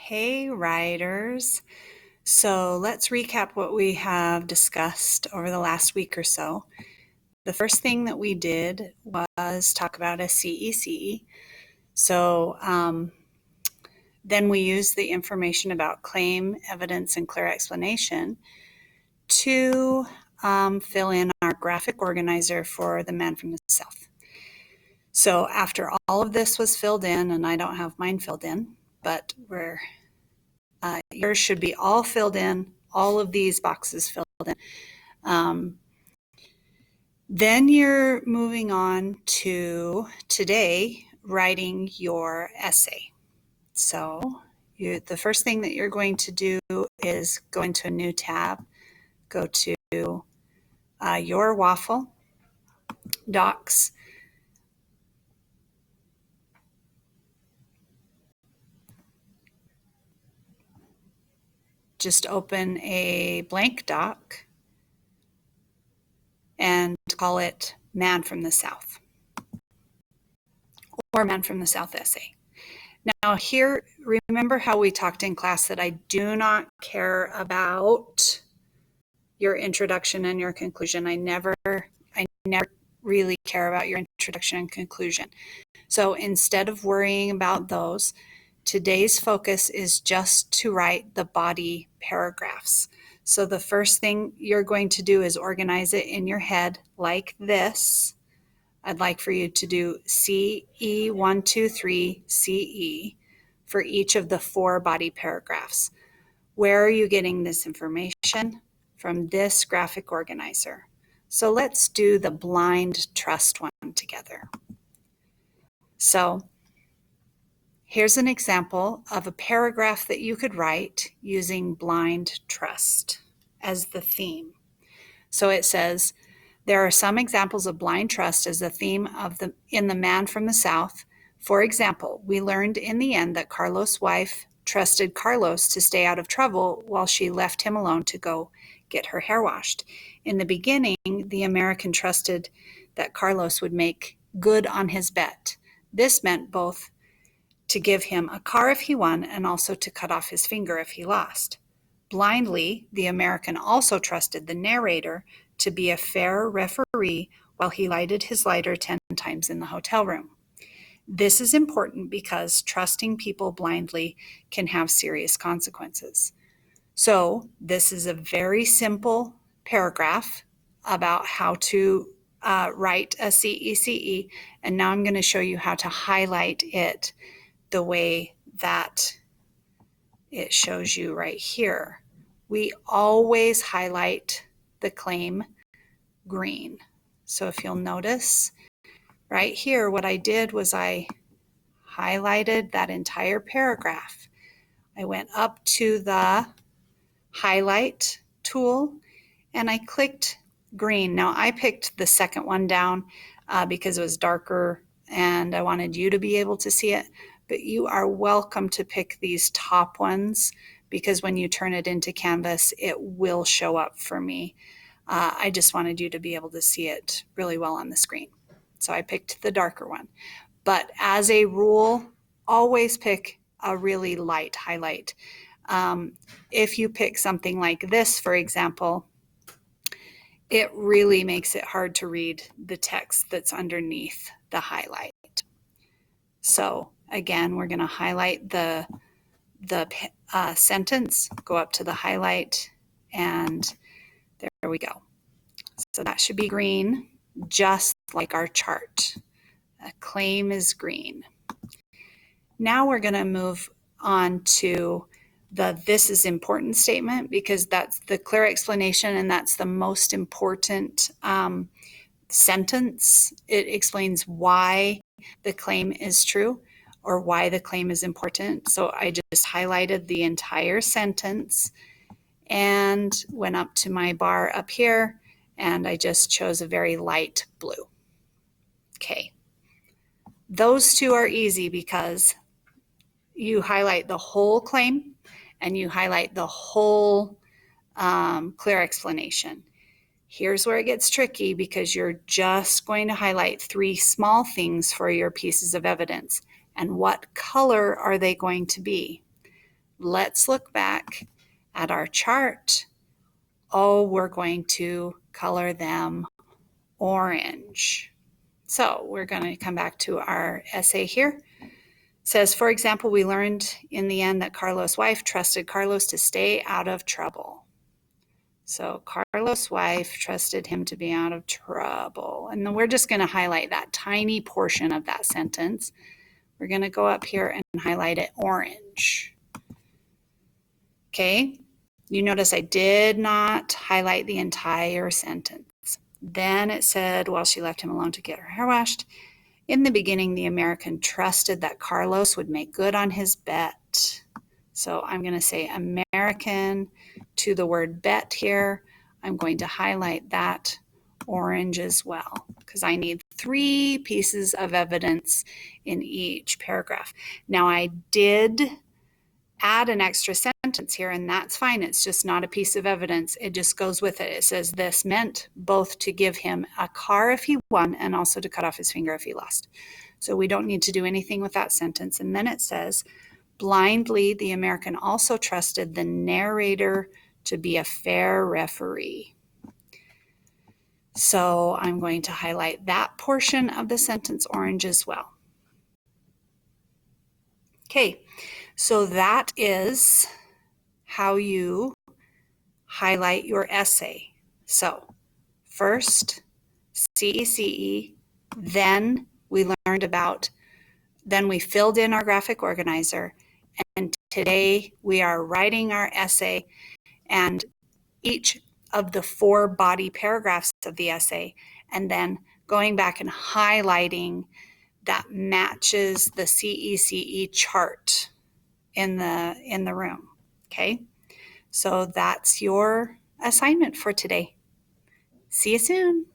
Hey, writers. So let's recap what we have discussed over the last week or so. The first thing that we did was talk about a CEC. Then we used the information about claim, evidence, and clear explanation to fill in our graphic organizer for the Man from the South. So after all of this was filled in, and I don't have mine filled in, but yours should be all filled in, all of these boxes filled in. Then you're moving on to today, writing your essay. So the first thing that you're going to do is go into a new tab, go to your waffle, docs, just open a blank doc and call it Man from the South or Man from the South essay. Now here, remember how we talked in class that I do not care about your introduction and your conclusion. I never really care about your introduction and conclusion. So instead of worrying about those, today's focus is just to write the body paragraphs. So the first thing you're going to do is organize it in your head like this. I'd like for you to do CE 1, 2, 3, CE for each of the 4 body paragraphs. Where are you getting this information? From this graphic organizer. So let's do the blind trust one together. So here's an example of a paragraph that you could write using blind trust as the theme. So it says, there are some examples of blind trust as the theme in the Man from the South. For example, we learned in the end that Carlos' wife trusted Carlos to stay out of trouble while she left him alone to go get her hair washed. In the beginning, the American trusted that Carlos would make good on his bet. This meant both to give him a car if he won and also to cut off his finger if he lost. Blindly, the American also trusted the narrator to be a fair referee while he lighted his lighter 10 times in the hotel room. This is important because trusting people blindly can have serious consequences. So this is a very simple paragraph about how to write a CECE, and now I'm going to show you how to highlight it the way that it shows you right here. We always highlight the claim green. So if you'll notice right here, what I did was I highlighted that entire paragraph. I went up to the highlight tool and I clicked green. Now I picked the second one down because it was darker and I wanted you to be able to see it, but you are welcome to pick these top ones because when you turn it into Canvas, it will show up for me. I just wanted you to be able to see it really well on the screen. So I picked the darker one. But as a rule, always pick a really light highlight. If you pick something like this, for example, it really makes it hard to read the text that's underneath the highlight. So again, we're going to highlight the sentence, go up to the highlight, and there we go. So that should be green, just like our chart. A claim is green. Now we're going to move on to the this is important statement because that's the clear explanation and that's the most important sentence. It explains why the claim is true or why the claim is important. So I just highlighted the entire sentence and went up to my bar up here and I just chose a very light blue. Okay. Those two are easy because you highlight the whole claim and you highlight the whole clear explanation. Here's where it gets tricky because you're just going to highlight 3 small things for your pieces of evidence. And what color are they going to be? let's look back at our chart. Oh, we're going to color them orange. So we're going to come back to our essay here. It says, for example, we learned in the end that Carlos' wife trusted Carlos to stay out of trouble. So Carlos' wife trusted him to be out of trouble. And then we're just going to highlight that tiny portion of that sentence. We're going to go up here and highlight it orange. Okay, you notice I did not highlight the entire sentence. Then it said, while she left him alone to get her hair washed, in the beginning, the American trusted that Carlos would make good on his bet. So I'm going to say American to the word bet here. I'm going to highlight that orange as well because I need 3 pieces of evidence in each paragraph. Now I did add an extra sentence here, and that's fine. It's just not a piece of evidence. It just goes with it. It says this meant both to give him a car if he won and also to cut off his finger if he lost. So we don't need to do anything with that sentence. And then it says, blindly, the American also trusted the narrator to be a fair referee. So I'm going to highlight that portion of the sentence orange as well. Okay, so that is how you highlight your essay. So first, CECE, then we filled in our graphic organizer, and today we are writing our essay and each of the 4 body paragraphs of the essay, and then going back and highlighting that matches the CECE chart in the room. Okay, so that's your assignment for today. See you soon.